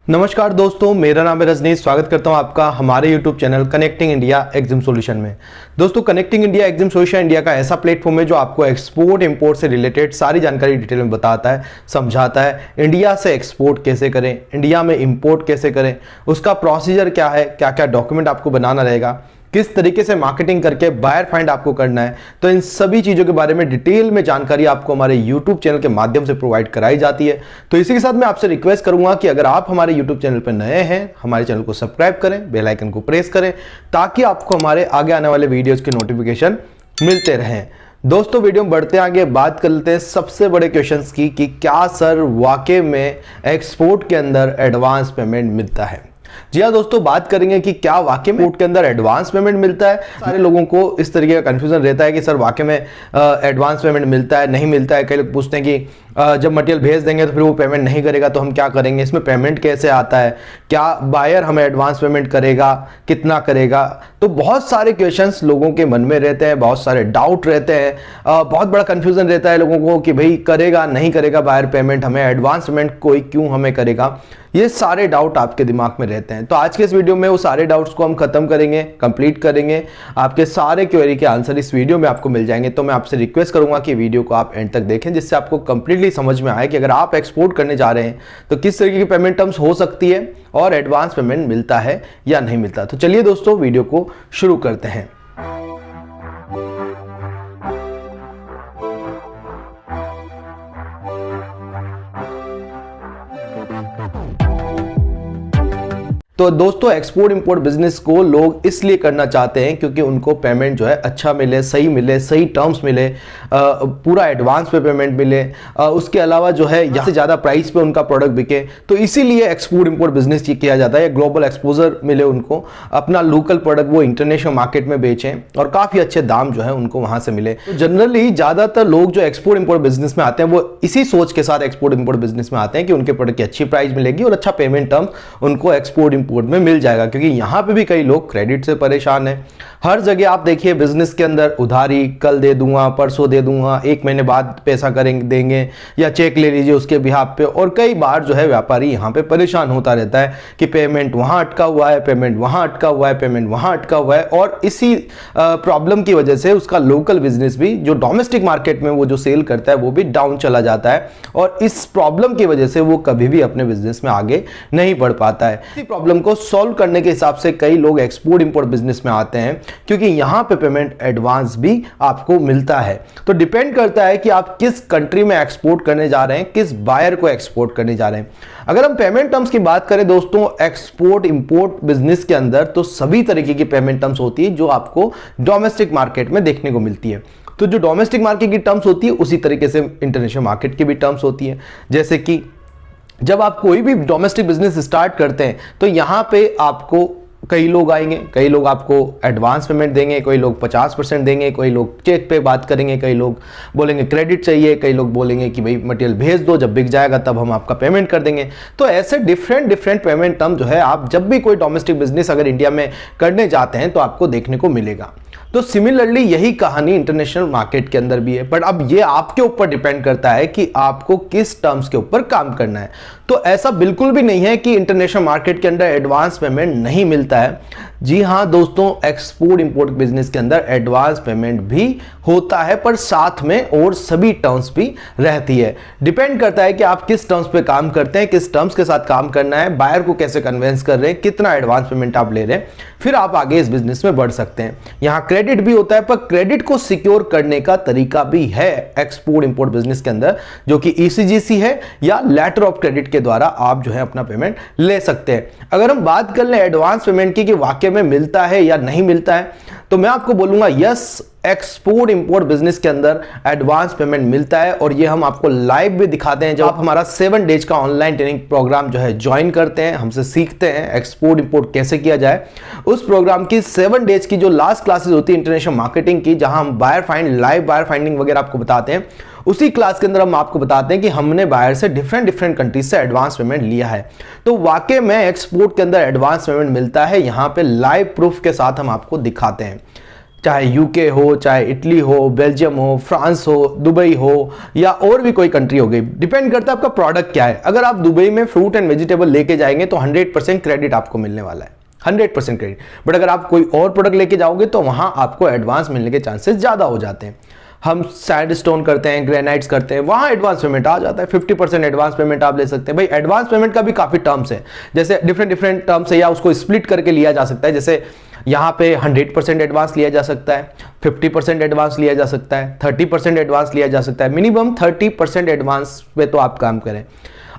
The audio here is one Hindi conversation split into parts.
नमस्कार दोस्तों, मेरा नाम है रजनीश। स्वागत करता हूं आपका हमारे YouTube channel connecting India exam solution में। दोस्तों, connecting India exam solution India का ऐसा प्लेटफॉर्म है जो आपको एक्सपोर्ट इंपोर्ट से रिलेटेड सारी जानकारी डिटेल में बताता है, समझाता है। इंडिया से एक्सपोर्ट कैसे करें, इंडिया में इंपोर्ट कैसे करें, उसका प्रोसीजर क्या है, क्या क्या डॉक्यूमेंट आपको बनाना रहेगा, किस तरीके से मार्केटिंग करके बायर फाइंड आपको करना है। तो इन सभी चीज़ों के बारे में डिटेल में जानकारी आपको हमारे YouTube चैनल के माध्यम से प्रोवाइड कराई जाती है। तो इसी के साथ मैं आपसे रिक्वेस्ट करूंगा कि अगर आप हमारे YouTube चैनल पर नए हैं, हमारे चैनल को सब्सक्राइब करें, बेल आइकन को प्रेस करें, ताकि आपको हमारे आगे आने वाले वीडियोज़ के नोटिफिकेशन मिलते रहें। दोस्तों, वीडियो में बढ़ते आगे बात कर लेते हैं सबसे बड़े क्वेश्चंस की कि क्या सर वाकई में एक्सपोर्ट के अंदर एडवांस पेमेंट मिलता है। जी हाँ दोस्तों, बात करेंगे कि क्या वाकई में एक्सपोर्ट के अंदर एडवांस पेमेंट मिलता है। सारे लोगों को इस तरीके का कंफ्यूजन रहता है कि सर वाकई में एडवांस पेमेंट मिलता है, नहीं मिलता है। कई लोग पूछते हैं कि जब मटेरियल भेज देंगे तो फिर वो पेमेंट नहीं करेगा तो हम क्या करेंगे, इसमें पेमेंट कैसे आता है, क्या बायर हमें एडवांस पेमेंट करेगा, कितना करेगा। तो बहुत सारे क्वेश्चंस लोगों के मन में रहते हैं, बहुत सारे डाउट रहते हैं, बहुत बड़ा कंफ्यूजन रहता है लोगों को कि भाई करेगा नहीं करेगा बायर पेमेंट, हमें एडवांस पेमेंट कोई क्यों हमें करेगा। ये सारे डाउट आपके दिमाग में रहते हैं। तो आज के इस वीडियो में वो सारे डाउट्स को हम खत्म करेंगे, कंप्लीट करेंगे। आपके सारे क्वेरी के आंसर इस वीडियो में आपको मिल जाएंगे। तो मैं आपसे रिक्वेस्ट करूंगा कि वीडियो को आप एंड तक देखें, जिससे आपको कंप्लीटली समझ में आए कि अगर आप एक्सपोर्ट करने जा रहे हैं तो किस तरीके की पेमेंट टर्म्स हो सकती है और एडवांस पेमेंट मिलता है या नहीं मिलता। तो चलिए दोस्तों, वीडियो को शुरू करते हैं। तो दोस्तों, एक्सपोर्ट इंपोर्ट बिजनेस को लोग इसलिए करना चाहते हैं क्योंकि उनको पेमेंट जो है अच्छा मिले, सही टर्म्स मिले, पूरा एडवांस पे पेमेंट मिले, उसके अलावा जो है यहाँ से ज़्यादा प्राइस पे उनका प्रोडक्ट बिके। तो इसीलिए एक्सपोर्ट इंपोर्ट बिजनेस किया जाता है। ग्लोबल एक्सपोजर मिले उनको, अपना लोकल प्रोडक्ट वो इंटरनेशनल मार्केट में बेचें और काफ़ी अच्छे दाम जो है उनको वहाँ से मिले। तो जनरली ज़्यादातर लोग जो एक्सपोर्ट इंपोर्ट बिजनेस में आते हैं वो इसी सोच के साथ एक्सपोर्ट इंपोर्ट बिजनेस में आते हैं कि उनके प्रोडक्ट की अच्छी प्राइस मिलेगी और अच्छा पेमेंट टर्म उनको एक्सपोर्ट इंपोर्ट में मिल जाएगा। क्योंकि यहां पे भी कई लोग क्रेडिट से परेशान हैं। हर जगह आप देखिए बिजनेस के अंदर उधारी, कल दे दूंगा, परसों दे दूंगा, 1 महीने बाद पैसा देंगे या चेक ले लीजिए उसके बिहाफ पे। और कई बार जो है व्यापारी यहां पे परेशान होता रहता है कि पेमेंट वहां अटका हुआ है, पेमेंट वहां अटका हुआ है, पेमेंट वहां अटका हुआ है। और इसी प्रॉब्लम की वजह से उसका लोकल बिजनेस भी, जो डोमेस्टिक मार्केट में वो जो सेल करता है, वो भी डाउन चला जाता है। और इस प्रॉब्लम की वजह से वो कभी भी अपने बिजनेस में आगे नहीं बढ़ पाता है। इसी प्रॉब्लम को सॉल्व करने के हिसाब से कई लोग एक्सपोर्ट इंपोर्ट बिजनेस में आते हैं, क्योंकि यहां पे पेमेंट एडवांस भी आपको मिलता है। तो डिपेंड करता है कि आप किस कंट्री में एक्सपोर्ट करने जा रहे हैं, किस बायर को एक्सपोर्ट करने जा रहे हैं। अगर हम पेमेंट टर्म्स की बात करें दोस्तों, एक्सपोर्ट इंपोर्ट बिजनेस के अंदर तो सभी तरीके की पेमेंट टर्म्स होती है जो आपको डोमेस्टिक मार्केट में देखने को मिलती है। तो जो डोमेस्टिक मार्केट की टर्म्स होती है उसी तरीके से इंटरनेशनल मार्केट की भी टर्म्स होती है। जैसे कि जब आप कोई भी डोमेस्टिक बिजनेस स्टार्ट करते हैं तो यहां पे आपको कई लोग आएंगे, कई लोग आपको एडवांस पेमेंट देंगे, कोई लोग 50% देंगे, कोई लोग चेक पे बात करेंगे, कई लोग बोलेंगे क्रेडिट चाहिए, कई लोग बोलेंगे कि भाई मटेरियल भेज दो, जब बिक जाएगा तब हम आपका पेमेंट कर देंगे। तो ऐसे डिफरेंट पेमेंट टर्म जो है आप जब भी कोई डोमेस्टिक बिजनेस अगर इंडिया में करने जाते हैं तो आपको देखने को मिलेगा। तो सिमिलरली यही कहानी इंटरनेशनल मार्केट के अंदर भी है। बट अब ये आपके ऊपर डिपेंड करता है कि आपको किस टर्म्स के ऊपर काम करना है। तो ऐसा बिल्कुल भी नहीं है कि इंटरनेशनल मार्केट के अंदर एडवांस पेमेंट नहीं मिलता है। जी हाँ दोस्तों, एक्सपोर्ट इंपोर्ट बिजनेस के अंदर एडवांस पेमेंट भी होता है, पर साथ में और सभी टर्म्स भी रहती है। डिपेंड करता है कि आप किस टर्म्स पे काम करते हैं, किस टर्म्स के साथ काम करना है, बायर को कैसे कन्विंस कर रहे हैं, कितना एडवांस पेमेंट आप ले रहे हैं, फिर आप आगे इस बिजनेस में बढ़ सकते हैं। यहाँ क्रेडिट भी होता है, पर क्रेडिट को सिक्योर करने का तरीका भी है एक्सपोर्ट इंपोर्ट बिजनेस के अंदर, जो कि ECGC है या लेटर ऑफ क्रेडिट के द्वारा आप जो है अपना पेमेंट ले सकते हैं। अगर हम बात कर लें एडवांस पेमेंट की कि वाकई में मिलता है या नहीं मिलता है, तो मैं आपको बोलूंगा यस, एक्सपोर्ट इंपोर्ट बिजनेस के अंदर एडवांस पेमेंट मिलता है। और ये हम आपको लाइव भी दिखाते हैं जब आप हमारा 7 डेज का ऑनलाइन ट्रेनिंग प्रोग्राम जो है ज्वाइन करते हैं, हमसे सीखते हैं एक्सपोर्ट इंपोर्ट कैसे किया जाए। उस प्रोग्राम की 7 डेज की जो लास्ट क्लासेस होती है इंटरनेशनल मार्केटिंग की, जहां हम buyer find, live buyer finding वगैरह आपको बताते हैं, उसी क्लास के अंदर हम आपको बताते हैं कि हमने बायर से डिफरेंट कंट्रीज से एडवांस पेमेंट लिया है। तो वाकई में एक्सपोर्ट के अंदर एडवांस पेमेंट मिलता है, यहां पे लाइव प्रूफ के साथ हम आपको दिखाते हैं। चाहे यूके हो, चाहे इटली हो, बेल्जियम हो, फ्रांस हो, दुबई हो, या और भी कोई कंट्री हो गई, डिपेंड करता है आपका प्रोडक्ट क्या है। अगर आप दुबई में फ्रूट एंड वेजिटेबल लेके जाएंगे तो 100% क्रेडिट आपको मिलने वाला है, 100% क्रेडिट। बट अगर आप कोई और प्रोडक्ट लेके जाओगे तो वहां आपको एडवांस मिलने के चांसेस ज्यादा हो जाते हैं। हम सैंडस्टोन करते हैं, ग्रेनाइट्स करते हैं, वहां एडवांस पेमेंट आ जाता है, 50% एडवांस पेमेंट आप ले सकते हैं। भाई एडवांस पेमेंट का भी काफी टर्म्स है, जैसे डिफरेंट टर्म्स है, या उसको स्प्लिट करके लिया जा सकता है। जैसे यहाँ पे 100% एडवांस लिया जा सकता है, 50% एडवांस लिया जा सकता है, 30% एडवांस लिया जा सकता है। मिनिमम 30% एडवांस पे तो आप काम करें।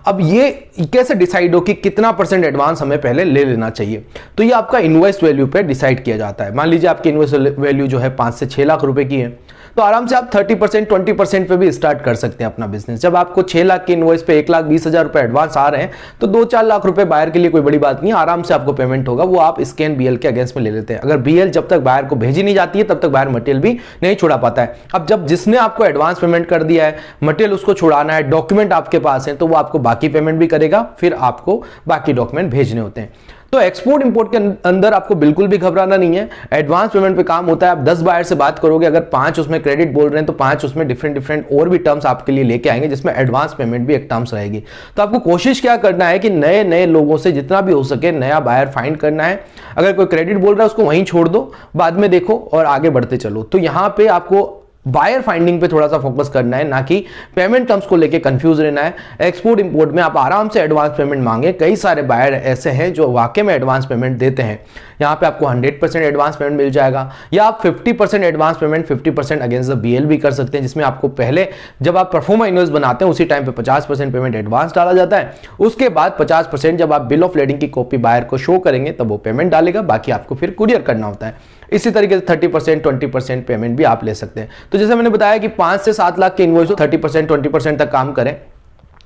अब ये कैसे डिसाइड हो कि कितना परसेंट एडवांस हमें पहले ले लेना चाहिए, तो ये आपका इन्वेस्ट वैल्यू पे डिसाइड किया जाता है। मान लीजिए आपकी इन्वेस्ट वैल्यू जो है 5 से 6 लाख रुपए की है, तो आराम से आप 30% 20% पे भी स्टार्ट कर सकते हैं अपना बिजनेस। जब आपको 6 लाख की इन्वॉइस पे 1,20,000 रुपए एडवांस आ रहे हैं तो 2-4 लाख रुपए बायर के लिए कोई बड़ी बात नहीं है, आराम से आपको पेमेंट होगा। वो आप स्कैन बीएल के अगेंस्ट में ले लेते हैं। अगर बीएल जब तक बायर को भेजी नहीं जाती है तब तक बायर मटेरियल भी नहीं छुड़ा पाता है। अब जब जिसने आपको एडवांस पेमेंट कर दिया है, मटेरियल उसको छुड़ाना है, डॉक्यूमेंट आपके पास है, तो वो आपको बाकी पेमेंट भी करेगा, फिर आपको बाकी डॉक्यूमेंट भेजने होते हैं। तो एक्सपोर्ट इंपोर्ट के अंदर आपको बिल्कुल भी घबराना नहीं है, एडवांस पेमेंट पे काम होता है। आप 10 बायर से बात करोगे, अगर 5 उसमें क्रेडिट बोल रहे हैं तो 5 उसमें डिफरेंट और भी टर्म्स आपके लिए लेके आएंगे, जिसमें एडवांस पेमेंट भी एक टर्म्स रहेगी। तो आपको कोशिश क्या करना है कि नए लोगों से जितना भी हो सके नया बायर फाइंड करना है। अगर कोई क्रेडिट बोल रहा है उसको वहीं छोड़ दो, बाद में देखो और आगे बढ़ते चलो। तो यहां पे आपको बायर फाइंडिंग पे थोड़ा सा फोकस करना है, ना कि पेमेंट टर्म्स को लेके कंफ्यूज रहना है। एक्सपोर्ट इंपोर्ट में आप आराम से एडवांस पेमेंट मांगे, कई सारे बायर ऐसे हैं जो वाकई में एडवांस पेमेंट देते हैं। यहाँ पे आपको 100% एडवांस पेमेंट मिल जाएगा, या आप 50% advance payment 50% against the BL भी कर सकते हैं, जिसमें आपको पहले जब आप परफॉर्मा इन्वेस्ट बनाते हैं उसी टाइम पे 50% पेमेंट एडवांस डाला जाता है। उसके बाद 50% जब आप बिल ऑफ लेडिंग की कॉपी बायर को शो करेंगे तब वो पेमेंट डालेगा, बाकी आपको फिर कुरियर करना होता है। इसी तरीके से 30% 20% पेमेंट भी आप ले सकते हैं। तो जैसे मैंने बताया कि 5 से 7 लाख के इन्वॉइस 30% 20% तक काम करें।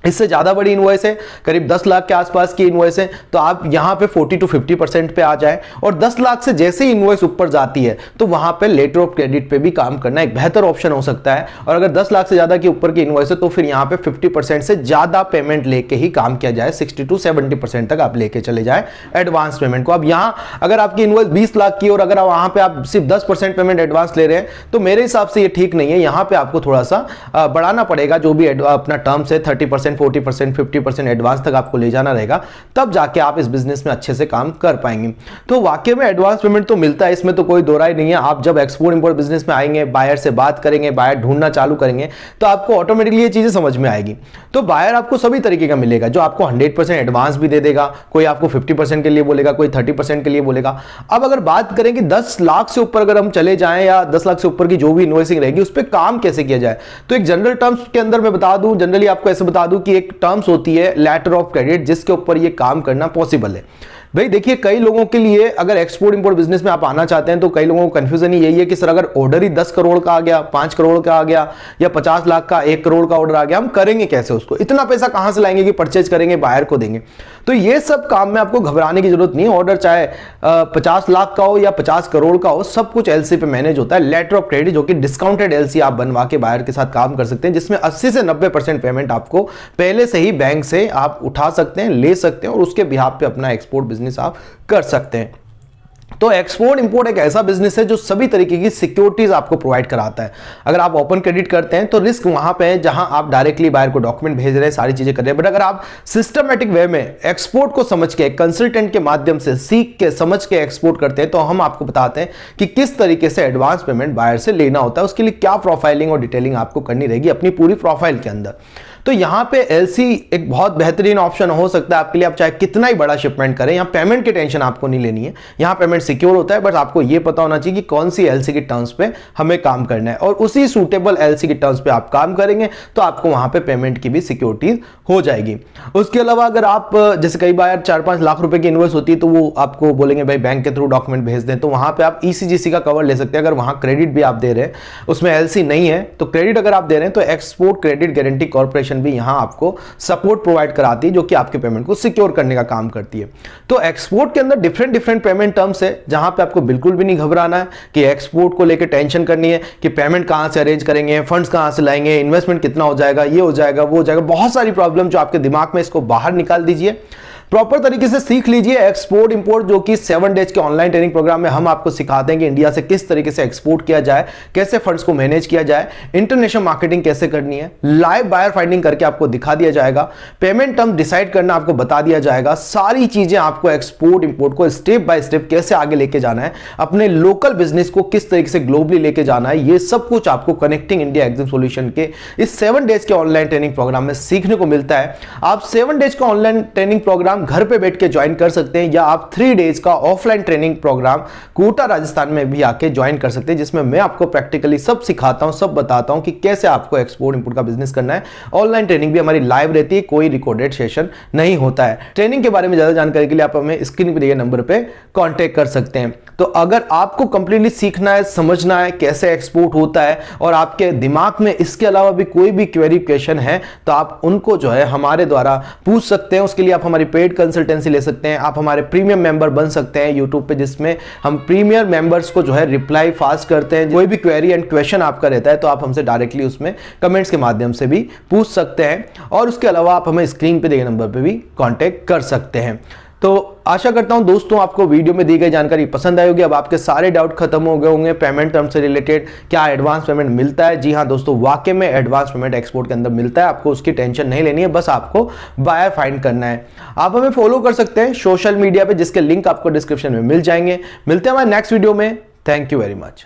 इससे ज्यादा बड़ी इन्वॉइस है, करीब 10 लाख के आसपास की इन्वॉइस है, तो आप यहां पे 40 to 50% पे आ जाए। और 10 लाख से जैसे ही इन्वॉइस ऊपर जाती है तो वहां पे लेटर ऑफ क्रेडिट पे भी काम करना एक बेहतर ऑप्शन हो सकता है। और अगर 10 लाख से ज्यादा के ऊपर की इन्वॉइस है तो फिर यहां पे 50% से ज्यादा पेमेंट लेके ही काम किया जाए, 60 to 70% तक आप लेके चले जाए एडवांस पेमेंट को। अब यहां अगर आपकी इन्वॉइस 20 लाख की और अगर वहां पे आप सिर्फ 10% पेमेंट एडवांस ले रहे हैं तो मेरे हिसाब से ये ठीक नहीं है। यहां पे आपको थोड़ा सा बढ़ाना पड़ेगा, जो भी अपना टर्म्स है 30% 40% 50% एडवांस तक आपको ले जाना रहेगा, तब जाके आप इस बिजनेस में अच्छे से काम कर पाएंगे। तो वाकई में एडवांस पेमेंट तो मिलता है, इसमें तो कोई दो राय नहीं है। आप जब एक्सपोर्ट इंपोर्ट बिजनेस में आएंगे, बायर से बात करेंगे, बायर ढूंढना चालू करेंगे, तो आपको ऑटोमेटिकली ये चीजें समझ में आएगी। तो बायर आपको सभी तरीके का मिलेगा, जो आपको 100% एडवांस भी दे देगा, कोई आपको 50% के लिए बोलेगा, कोई 30% के लिए बोलेगा। अब अगर बात करें कि 10 लाख से ऊपर अगर हम चले जाएं, या 10 लाख से ऊपर की जो भी इन्वॉइसिंग रहेगी उस पर काम कैसे किया जाए, तो एक जनरल टर्म्स के अंदर मैं बता दूं, जनरली आपको ऐसे बता दूं कि एक टर्म्स होती है लेटर ऑफ क्रेडिट, जिसके ऊपर ये काम करना पॉसिबल है। भाई देखिए, कई लोगों के लिए अगर एक्सपोर्ट इंपोर्ट बिजनेस में आप आना चाहते हैं तो कई लोगों को कंफ्यूजन यही है कि सर अगर ऑर्डर ही 10 करोड़ का आ गया, 5 करोड़ का आ गया, या 50 लाख का 1 करोड़ का ऑर्डर आ गया, हम करेंगे कैसे उसको, इतना पैसा कहां से लाएंगे कि परचेज करेंगे, बायर को देंगे। तो ये सब काम में आपको घबराने की जरूरत नहीं है। ऑर्डर चाहे 50 लाख का हो या 50 करोड़ का हो, सब कुछ एलसी पे मैनेज होता है। लेटर ऑफ क्रेडिट जो कि डिस्काउंटेड एलसी आप बनवा के बायर के साथ काम कर सकते हैं, जिसमें 80 से 90% पेमेंट आपको पहले से ही बैंक से आप उठा सकते हैं, ले सकते हैं, और उसके बिहाफ पे अपना एक्सपोर्ट बिजनेस आप कर सकते हैं। तो एक्सपोर्ट इंपोर्ट एक ऐसा बिजनेस है जो सभी तरीके की सिक्योरिटीज आपको प्रोवाइड कराता है। अगर आप ओपन क्रेडिट करते हैं तो रिस्क वहां पे है जहां आप डायरेक्टली बायर को डॉक्यूमेंट भेज रहे हैं, सारी चीजें कर रहे हैं। बट अगर आप सिस्टमेटिक वे में एक्सपोर्ट को समझ के, कंसल्टेंट के माध्यम से सीख के समझ के एक्सपोर्ट करते हैं, तो हम आपको बताते हैं कि किस तरीके से एडवांस पेमेंट बायर से लेना होता है, उसके लिए क्या प्रोफाइलिंग और डिटेलिंग आपको करनी रहेगी अपनी पूरी प्रोफाइल के अंदर। तो यहां पे एलसी एक बहुत बेहतरीन ऑप्शन हो सकता है आपके लिए। आप चाहे कितना ही बड़ा शिपमेंट करें, यहां पेमेंट की टेंशन आपको नहीं लेनी है, यहां पेमेंट सिक्योर होता है। बट आपको यह पता होना चाहिए कि कौन सी एलसी की टर्म्स पे हमें काम करना है, और उसी सूटेबल एलसी की टर्म्स पे आप काम करेंगे तो आपको वहां पे पेमेंट की भी सिक्योरिटी हो जाएगी। उसके अलावा अगर आप जैसे कई बार 4-5 लाख रुपए की इन्वेस्ट होती है तो वो आपको बोलेंगे भाई बैंक के थ्रू डॉक्यूमेंट भेज दें, तो वहां पे आप ईसीजीसी का कवर ले सकते हैं। अगर वहां क्रेडिट भी आप दे रहे हैं, उसमें एलसी नहीं है, तो क्रेडिट अगर आप दे रहे हैं तो एक्सपोर्ट क्रेडिट गारंटी कॉर्पोरेशन भी यहां आपको सपोर्ट प्रोवाइड कराती है, जो कि आपके पेमेंट को सिक्योर करने का काम करती है। तो एक्सपोर्ट के अंदर डिफरेंट पेमेंट टर्म्स है, जहां पे आपको बिल्कुल भी नहीं घबराना है कि एक्सपोर्ट को लेकर टेंशन करनी है कि पेमेंट कहां से अरेंज करेंगे, फंड्स कहां से लाएंगे, इन्वेस्टमेंट कितना हो जाएगा, ये हो जाएगा, वो हो जाएगा। बहुत सारी प्रॉब्लम जो आपके दिमाग में, इसको बाहर निकाल दीजिए। प्रॉपर तरीके से सीख लीजिए एक्सपोर्ट इंपोर्ट, जो कि 7 डेज के ऑनलाइन ट्रेनिंग प्रोग्राम में हम आपको सिखाते हैं कि इंडिया से किस तरीके से एक्सपोर्ट किया जाए, कैसे फंड्स को मैनेज किया जाए, इंटरनेशनल मार्केटिंग कैसे करनी है, लाइव बायर फाइंडिंग करके आपको दिखा दिया जाएगा, पेमेंट टर्म डिसाइड करना आपको बता दिया जाएगा। सारी चीजें आपको एक्सपोर्ट इंपोर्ट को स्टेप बाय स्टेप कैसे आगे लेके जाना है, अपने लोकल बिजनेस को किस तरीके से ग्लोबली लेके जाना है, ये सब कुछ आपको कनेक्टिंग इंडिया एग्जाम सॉल्यूशन के इस 7 डेज के ऑनलाइन ट्रेनिंग प्रोग्राम में सीखने को मिलता है। आप 7 डेज का ऑनलाइन ट्रेनिंग प्रोग्राम घर पे बैठ के ज्वाइन कर सकते हैं, या आप 3 डेज का offline training program Kota Rajasthan में भी आके ज्वाइन कर सकते हैं, जिसमें मैं आपको प्रैक्टिकली सब सिखाता हूं, सब बताता हूं कि कैसे आपको एक्सपोर्ट इंपोर्ट का बिजनेस करना है। ऑनलाइन ट्रेनिंग भी हमारी लाइव रहती है, कोई रिकॉर्डेड सेशन नहीं होता है। ट्रेनिंग के बारे में ज्यादा जानकारी के लिए आप हमें स्क्रीन पर दिए नंबर पे कांटेक्ट कर सकते हैं। तो अगर आपको कंप्लीटली सीखना है, समझना है कैसे एक्सपोर्ट होता है, और आपके दिमाग में इसके अलावा भी कोई भी क्वेरी क्वेश्चन है, तो आप उनको जो है हमारे द्वारा पूछ सकते हैं। उसके लिए आप हमारी पेड कंसल्टेंसी ले सकते हैं, आप हमारे प्रीमियम मेंबर बन सकते हैं यूट्यूब पे, जिसमें हम प्रीमियम मेंबर्स को जो है रिप्लाई फास्ट करते हैं। कोई भी क्वेरी एंड क्वेश्चन आपका रहता है तो आप हमसे डायरेक्टली उसमें कमेंट्स के माध्यम से भी पूछ सकते हैं, और उसके अलावा आप हमें स्क्रीन पे दिए नंबर पे भी कांटेक्ट कर सकते हैं। तो आशा करता हूं दोस्तों आपको वीडियो में दी गई जानकारी पसंद आई होगी। अब आपके सारे डाउट खत्म हो गए होंगे पेमेंट टर्म से रिलेटेड, क्या एडवांस पेमेंट मिलता है। जी हां दोस्तों, वाकई में एडवांस पेमेंट एक्सपोर्ट के अंदर मिलता है, आपको उसकी टेंशन नहीं लेनी है, बस आपको बायर फाइंड करना है। आप हमें फॉलो कर सकते हैं सोशल मीडिया पे, जिसके लिंक आपको डिस्क्रिप्शन में मिल जाएंगे। मिलते हैं हमारे नेक्स्ट वीडियो में। Thank you very much.